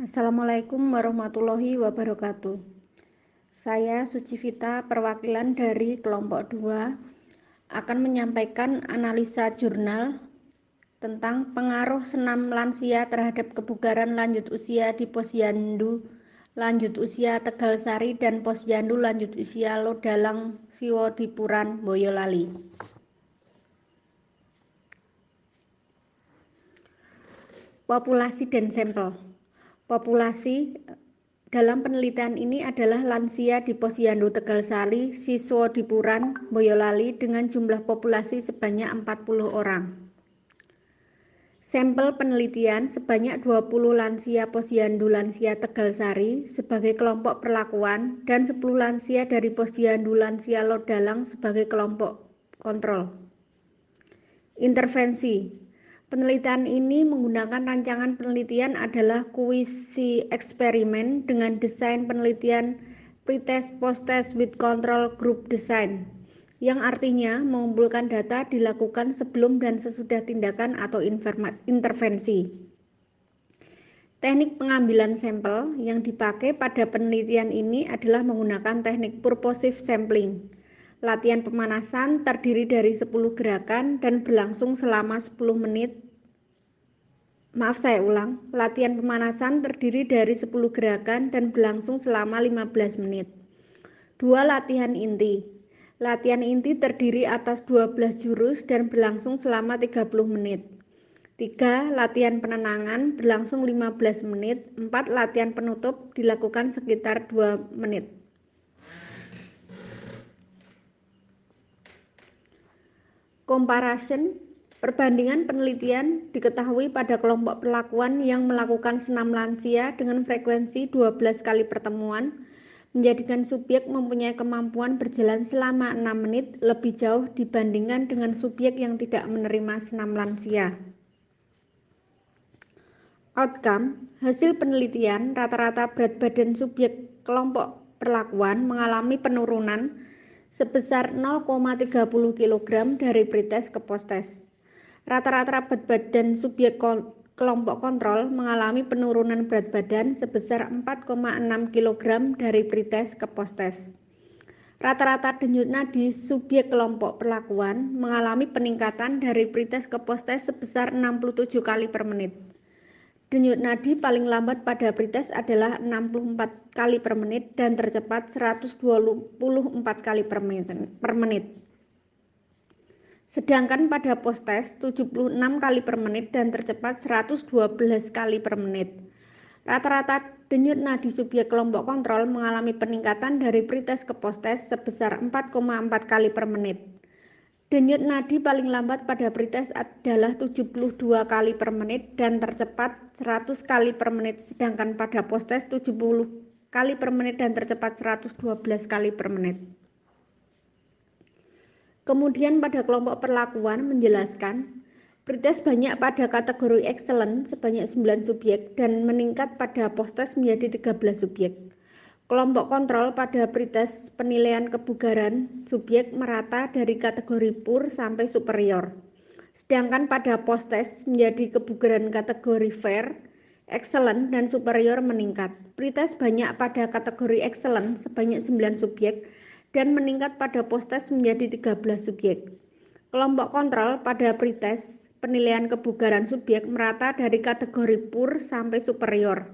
Assalamualaikum warahmatullahi wabarakatuh. Saya Sucivita, perwakilan dari kelompok 2, akan menyampaikan analisa jurnal tentang pengaruh senam lansia terhadap kebugaran lanjut usia di Posyandu lanjut usia Tegalsari dan Posyandu lanjut usia Lodalang Siwodipuran Boyolali. Populasi dan sampel. Populasi dalam penelitian ini adalah lansia di Posyandu Tegalsari, Siwodipuran, Boyolali dengan jumlah populasi sebanyak 40 orang. Sampel penelitian sebanyak 20 lansia Posyandu lansia Tegalsari sebagai kelompok perlakuan dan 10 lansia dari Posyandu lansia Lodalang sebagai kelompok kontrol. Intervensi. Penelitian ini menggunakan rancangan penelitian adalah kuisi eksperimen dengan desain penelitian pre-test post-test with control group design, yang artinya mengumpulkan data dilakukan sebelum dan sesudah tindakan atau intervensi. Teknik pengambilan sampel yang dipakai pada penelitian ini adalah menggunakan teknik purposive sampling. Latihan pemanasan terdiri dari 10 gerakan dan berlangsung selama 10 menit. Latihan pemanasan terdiri dari 10 gerakan dan berlangsung selama 15 menit. 2 latihan inti. Latihan inti terdiri atas 12 jurus dan berlangsung selama 30 menit. 3 latihan penenangan berlangsung 15 menit. 4 latihan penutup dilakukan sekitar 2 menit. Comparison. Perbandingan penelitian diketahui pada kelompok perlakuan yang melakukan senam lansia dengan frekuensi 12 kali pertemuan menjadikan subjek mempunyai kemampuan berjalan selama 6 menit lebih jauh dibandingkan dengan subjek yang tidak menerima senam lansia. Outcome. Hasil penelitian, rata-rata berat badan subjek kelompok perlakuan mengalami penurunan sebesar 0,30 kg dari pretest ke posttest. Rata-rata berat badan subjek kelompok kontrol mengalami penurunan berat badan sebesar 4,6 kg dari pretest ke posttest. Rata-rata denyut nadi subjek kelompok perlakuan mengalami peningkatan dari pretest ke posttest sebesar 67 kali per menit. Denyut nadi paling lambat pada pretest adalah 64 kali per menit dan tercepat 124 kali per menit. Sedangkan pada posttest 76 kali per menit dan tercepat 112 kali per menit. Rata-rata denyut nadi subjek kelompok kontrol mengalami peningkatan dari pretest ke posttest sebesar 4,4 kali per menit. Denyut nadi paling lambat pada pretest adalah 72 kali per menit dan tercepat 100 kali per menit, sedangkan pada posttest 70 kali per menit dan tercepat 112 kali per menit. Kemudian pada kelompok perlakuan menjelaskan, pretest banyak pada kategori excellent sebanyak 9 subjek dan meningkat pada posttest menjadi 13 subjek. Kelompok kontrol pada pretest penilaian kebugaran subjek merata dari kategori poor sampai superior. Sedangkan pada posttest menjadi kebugaran kategori fair, excellent, dan superior meningkat. Pretest banyak pada kategori excellent sebanyak 9 subjek dan meningkat pada posttest menjadi 13 subjek. Kelompok kontrol pada pretest penilaian kebugaran subjek merata dari kategori poor sampai superior.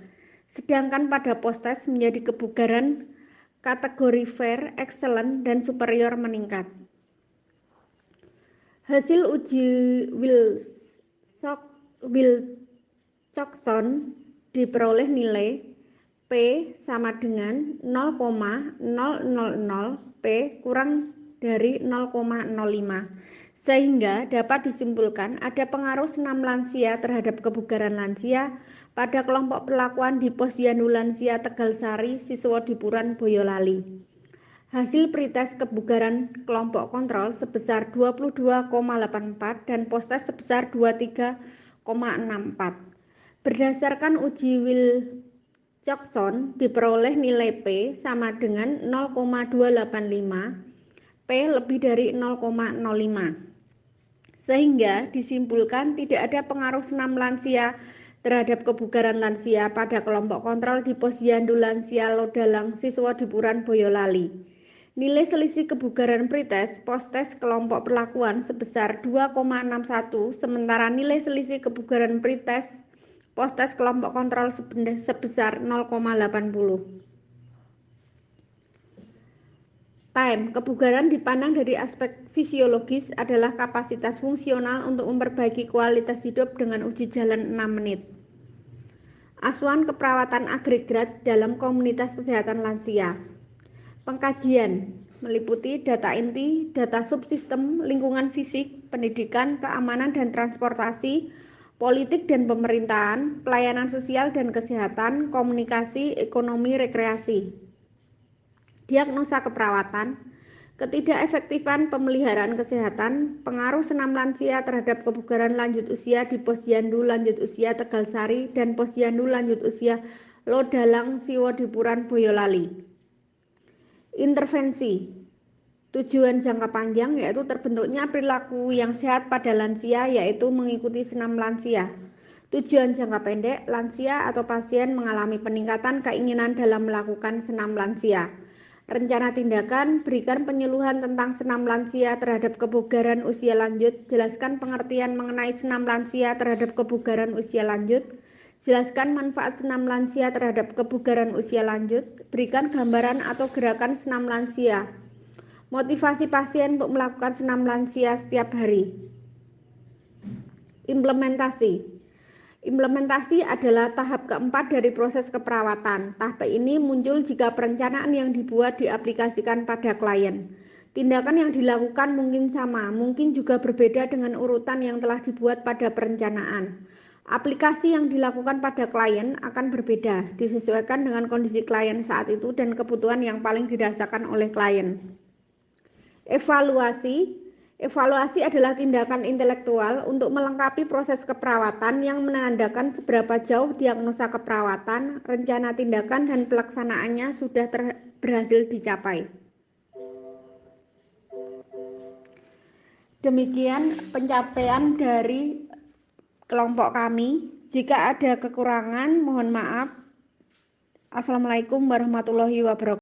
Sedangkan pada posttest menjadi kebugaran kategori fair, excellent, dan superior meningkat. Hasil uji Wilcoxon diperoleh nilai P sama dengan 0,000 P kurang dari 0,05 sehingga dapat disimpulkan ada pengaruh senam lansia terhadap kebugaran lansia pada kelompok perlakuan di Posyandu lansia Tegalsari, Siwodipuran, Boyolali. Hasil pretest kebugaran kelompok kontrol sebesar 22,84 dan posttest sebesar 23,64. Berdasarkan uji Wilcoxon diperoleh nilai P sama dengan 0,285, P lebih dari 0,05. Sehingga disimpulkan tidak ada pengaruh senam lansia terhadap kebugaran lansia pada kelompok kontrol di Posyandu Lansia Lodalang Siswa Dipuran Boyolali. Nilai selisih kebugaran pretest postes kelompok perlakuan sebesar 2,61, sementara nilai selisih kebugaran pretest postes kelompok kontrol sebesar 0,80. Time, kebugaran dipandang dari aspek fisiologis adalah kapasitas fungsional untuk memperbaiki kualitas hidup dengan uji jalan 6 menit. Asuhan keperawatan agregat dalam komunitas kesehatan lansia. Pengkajian meliputi data inti, data subsistem, lingkungan fisik, pendidikan, keamanan dan transportasi, politik dan pemerintahan, pelayanan sosial dan kesehatan, komunikasi, ekonomi, rekreasi. Diagnosa keperawatan, ketidakefektifan pemeliharaan kesehatan, pengaruh senam lansia terhadap kebugaran lanjut usia di Posyandu Lanjut Usia Tegalsari dan Posyandu Lanjut Usia Lodalang Siwodipuran Boyolali. Intervensi, tujuan jangka panjang yaitu terbentuknya perilaku yang sehat pada lansia yaitu mengikuti senam lansia. Tujuan jangka pendek, lansia atau pasien mengalami peningkatan keinginan dalam melakukan senam lansia. Rencana tindakan, berikan penyuluhan tentang senam lansia terhadap kebugaran usia lanjut, jelaskan pengertian mengenai senam lansia terhadap kebugaran usia lanjut, jelaskan manfaat senam lansia terhadap kebugaran usia lanjut, berikan gambaran atau gerakan senam lansia, motivasi pasien untuk melakukan senam lansia setiap hari. Implementasi adalah tahap keempat dari proses keperawatan. Tahap ini muncul jika perencanaan yang dibuat diaplikasikan pada klien. Tindakan yang dilakukan mungkin sama, mungkin juga berbeda dengan urutan yang telah dibuat pada perencanaan. Aplikasi yang dilakukan pada klien akan berbeda, disesuaikan dengan kondisi klien saat itu dan kebutuhan yang paling dirasakan oleh klien. Evaluasi adalah tindakan intelektual untuk melengkapi proses keperawatan yang menandakan seberapa jauh diagnosa keperawatan, rencana tindakan, dan pelaksanaannya sudah berhasil dicapai. Demikian pencapaian dari kelompok kami. Jika ada kekurangan, mohon maaf. Assalamualaikum warahmatullahi wabarakatuh.